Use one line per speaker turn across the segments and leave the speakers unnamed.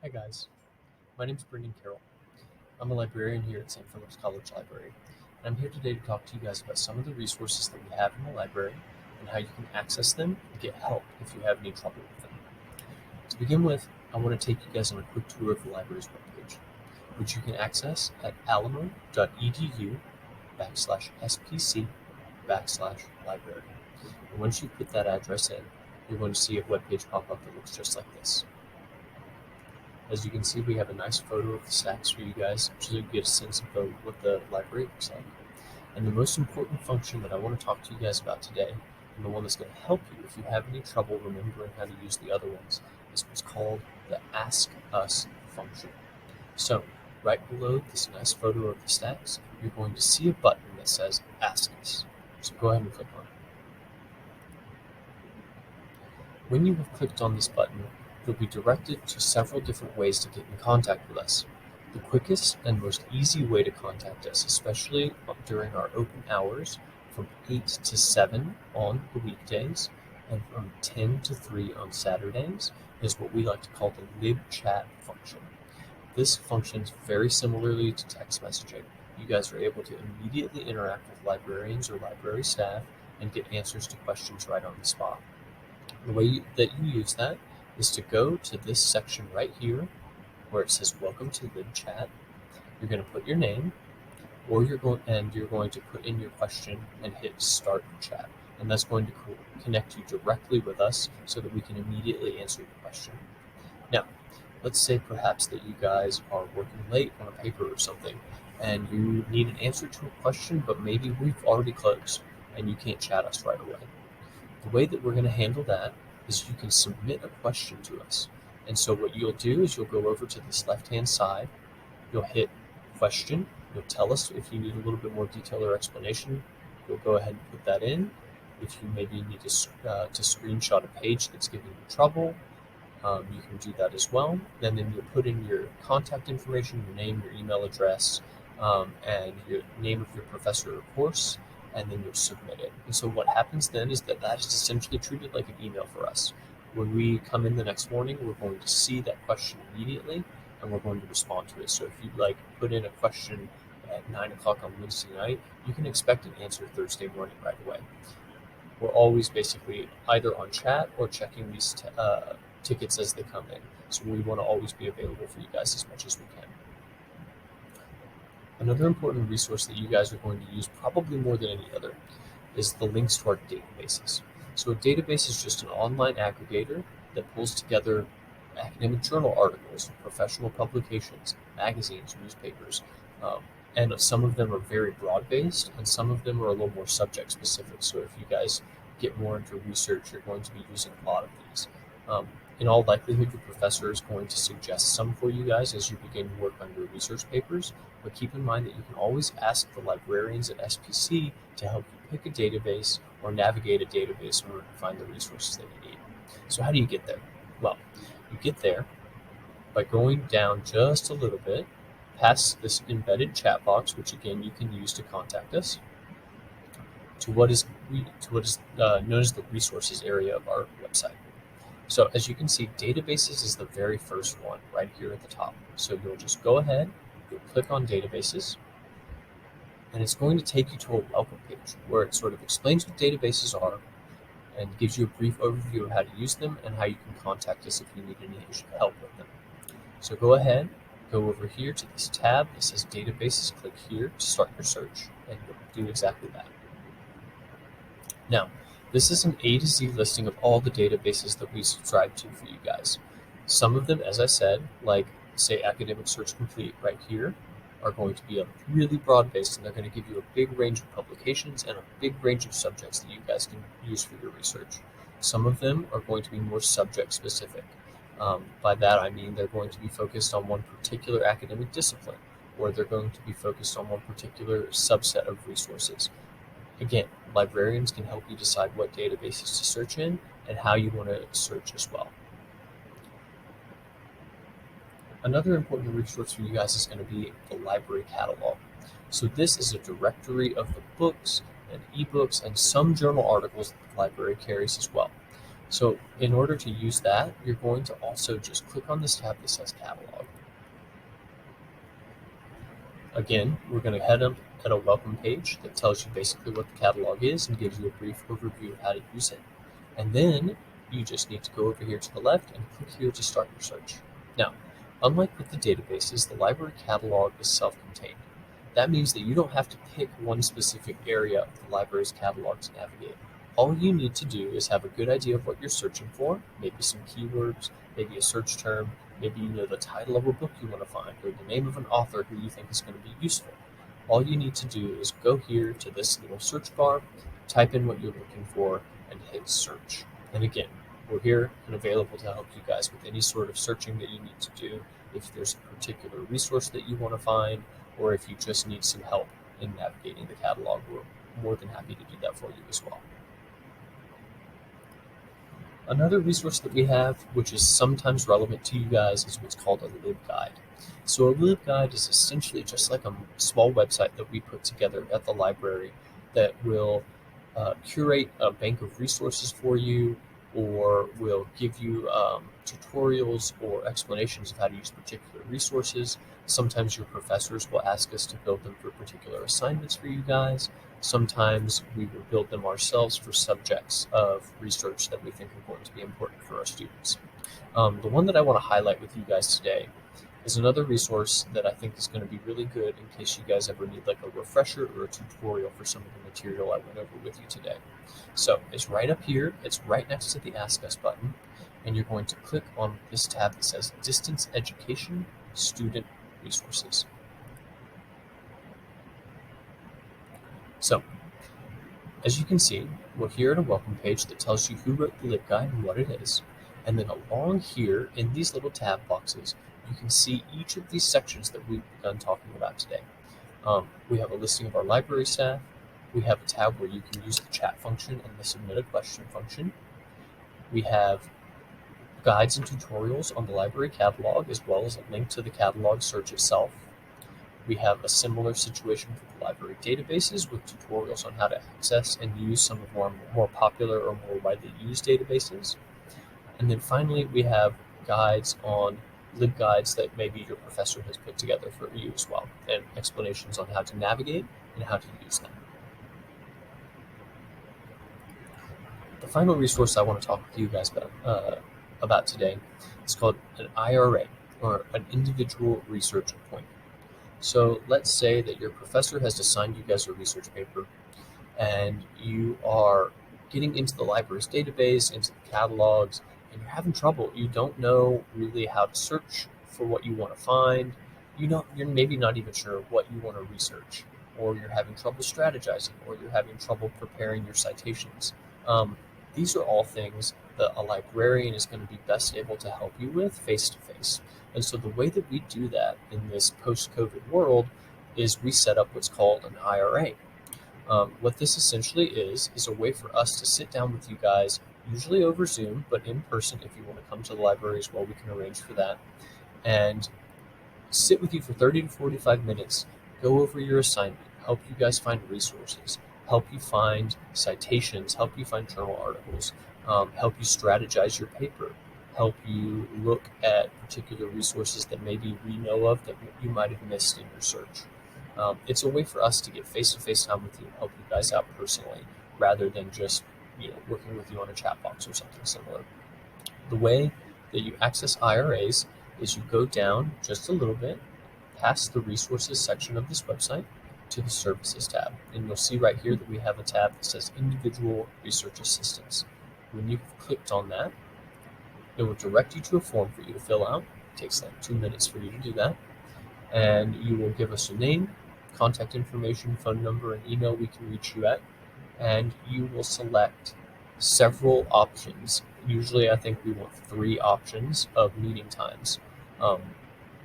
Hi guys, my name is Brendan Carrell. I'm a librarian here at St. Philip's College Library, and I'm here today to talk to you guys about some of the resources that we have in the library and how you can access them and get help if you have any trouble with them. To begin with, I want to take you guys on a quick tour of the library's webpage, which you can access at alamo.edu/SPC/library. And once you put that address in, you're going to see a webpage pop up that looks just like this. As you can see, we have a nice photo of the stacks for you guys so you get a sense of what the library looks like. And the most important function that I want to talk to you guys about today, and the one that's going to help you if you have any trouble remembering how to use the other ones, is what's called the Ask Us function. So, right below this nice photo of the stacks, you're going to see a button that says Ask Us. So go ahead and click on it. When you have clicked on this button, you'll be directed to several different ways to get in contact with us. The quickest and most easy way to contact us, especially during our open hours from 8 to 7 on the weekdays and from 10 to 3 on Saturdays, is what we like to call the libchat function. This functions very similarly to text messaging. You guys are able to immediately interact with librarians or library staff and get answers to questions right on the spot. The way that you use that is to go to this section right here where it says welcome to libchat. You're going to put your name, or you're going to put in your question and hit start chat, and that's going to connect you directly with us so that we can immediately answer your question. Now, let's say perhaps that you guys are working late on a paper or something and you need an answer to a question, but maybe we've already closed and you can't chat us right away. The way that we're going to handle that is you can submit a question to us. And so what you'll do is you'll go over to this left-hand side, you'll hit question, you'll tell us if you need a little bit more detail or explanation, you'll go ahead and put that in. If you maybe need to screenshot a page that's giving you trouble, you can do that as well. And then you'll put in your contact information, your name, your email address, and your name of your professor or course, and then you'll submit it. And so what happens then is that is essentially treated like an email for us. When we come in the next morning, we're going to see that question immediately, and we're going to respond to it. So if you put in a question at 9 o'clock on Wednesday night, you can expect an answer Thursday morning right away. We're always basically either on chat or checking these tickets as they come in. So we want to always be available for you guys as much as we can. Another important resource that you guys are going to use probably more than any other is the links to our databases. So a database is just an online aggregator that pulls together academic journal articles, professional publications, magazines, newspapers, and some of them are very broad-based and some of them are a little more subject-specific. So if you guys get more into research, you're going to be using a lot of these. In all likelihood, your professor is going to suggest some for you guys as you begin to work on your research papers, but keep in mind that you can always ask the librarians at SPC to help you pick a database or navigate a database in order to find the resources that you need. So how do you get there? Well, you get there by going down just a little bit past this embedded chat box, which again you can use to contact us, to what is known as the resources area of our website. So as you can see, databases is the very first one right here at the top. So you'll just go ahead, you'll click on databases, and it's going to take you to a welcome page where it sort of explains what databases are and gives you a brief overview of how to use them and how you can contact us if you need any help with them. So go ahead, go over here to this tab that says databases, click here to start your search, and you'll do exactly that. Now, this is an A to Z listing of all the databases that we subscribe to for you guys. Some of them, as I said, like say Academic Search Complete right here, are going to be a really broad-based, and they're going to give you a big range of publications and a big range of subjects that you guys can use for your research. Some of them are going to be more subject-specific. By that I mean they're going to be focused on one particular academic discipline, or they're going to be focused on one particular subset of resources. Again, librarians can help you decide what databases to search in and how you want to search as well. Another important resource for you guys is going to be the library catalog. So this is a directory of the books and ebooks and some journal articles that the library carries as well. So in order to use that, you're going to also just click on this tab that says Catalog. Again, we're going to head up at a welcome page that tells you basically what the catalog is and gives you a brief overview of how to use it. And then you just need to go over here to the left and click here to start your search. Now, unlike with the databases, the library catalog is self-contained. That means that you don't have to pick one specific area of the library's catalog to navigate. All you need to do is have a good idea of what you're searching for, maybe some keywords, maybe a search term, maybe you know the title of a book you want to find, or the name of an author who you think is going to be useful. All you need to do is go here to this little search bar, type in what you're looking for, and hit search. And again, we're here and available to help you guys with any sort of searching that you need to do. If there's a particular resource that you want to find, or if you just need some help in navigating the catalog, we're more than happy to do that for you as well. Another resource that we have, which is sometimes relevant to you guys, is what's called a LibGuide. So a LibGuide is essentially just like a small website that we put together at the library that will curate a bank of resources for you, or will give you tutorials or explanations of how to use particular resources. Sometimes your professors will ask us to build them for particular assignments for you guys. Sometimes we will build them ourselves for subjects of research that we think are going to be important for our students. The one that I want to highlight with you guys today is another resource that I think is going to be really good in case you guys ever need like a refresher or a tutorial for some of the material I went over with you today. So it's right up here, it's right next to the Ask Us button, and you're going to click on this tab that says Distance Education Student Resources. So, as you can see, we're here at a welcome page that tells you who wrote the LibGuide and what it is. And then along here in these little tab boxes, you can see each of these sections that we've begun talking about today. We have a listing of our library staff. We have a tab where you can use the chat function and the submit a question function. We have guides and tutorials on the library catalog, as well as a link to the catalog search itself. We have a similar situation for the library databases with tutorials on how to access and use some of our more popular or more widely used databases. And then finally, we have guides on LibGuides that maybe your professor has put together for you as well, and explanations on how to navigate and how to use them. The final resource I want to talk with you guys about today is called an IRA, or an Individual Research Appointment. So let's say that your professor has assigned you guys a research paper, and you are getting into the library's database, into the catalogs, and you're having trouble. You don't know really how to search for what you want to find. You're maybe not even sure what you want to research, or you're having trouble strategizing, or you're having trouble preparing your citations. These are all things that a librarian is going to be best able to help you with face-to-face. And so the way that we do that in this post-COVID world is we set up what's called an IRA. What this essentially is a way for us to sit down with you guys, usually over Zoom, but in person if you want to come to the library as well, we can arrange for that, and sit with you for 30 to 45 minutes, go over your assignment, help you guys find resources, help you find citations, help you find journal articles, help you strategize your paper, help you look at particular resources that maybe we know of that you might have missed in your search. It's a way for us to get face-to-face time with you and help you guys out personally, rather than just working with you on a chat box or something similar. The way that you access IRAs is you go down just a little bit past the resources section of this website to the services tab, and you'll see right here that we have a tab that says Individual Research Assistance. When you've clicked on that, it will direct you to a form for you to fill out. It takes like 2 minutes for you to do that, and you will give us a name, contact information, phone number, and email we can reach you at, and you will select several options. Usually I think we want 3 options of meeting times.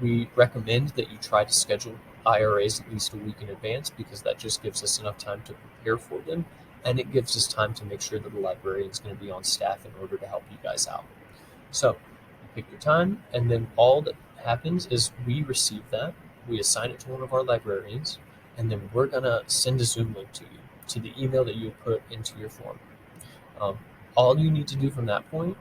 We recommend that you try to schedule IRAs at least a week in advance, because that just gives us enough time to prepare for them, and it gives us time to make sure that the librarian is going to be on staff in order to help you guys out. So pick your time, and then all that happens is we receive that, we assign it to one of our librarians, and then we're going to send a Zoom link to you, to the email that you put into your form. All you need to do from that point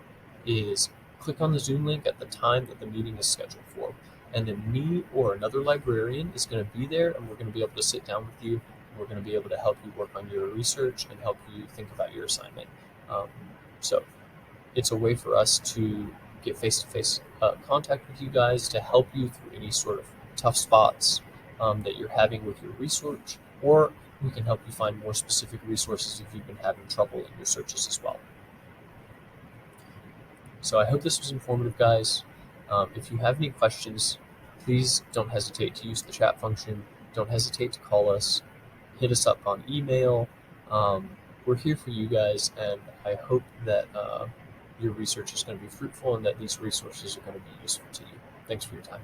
is click on the Zoom link at the time that the meeting is scheduled for. And then me or another librarian is going to be there, and we're going to be able to sit down with you. We're going to be able to help you work on your research and help you think about your assignment. So it's a way for us to get face-to-face contact with you guys to help you through any sort of tough spots that you're having with your research, or we can help you find more specific resources if you've been having trouble in your searches as well. So I hope this was informative, guys. If you have any questions, please don't hesitate to use the chat function. Don't hesitate to call us. Hit us up on email. We're here for you guys, and I hope that your research is going to be fruitful and that these resources are going to be useful to you. Thanks for your time.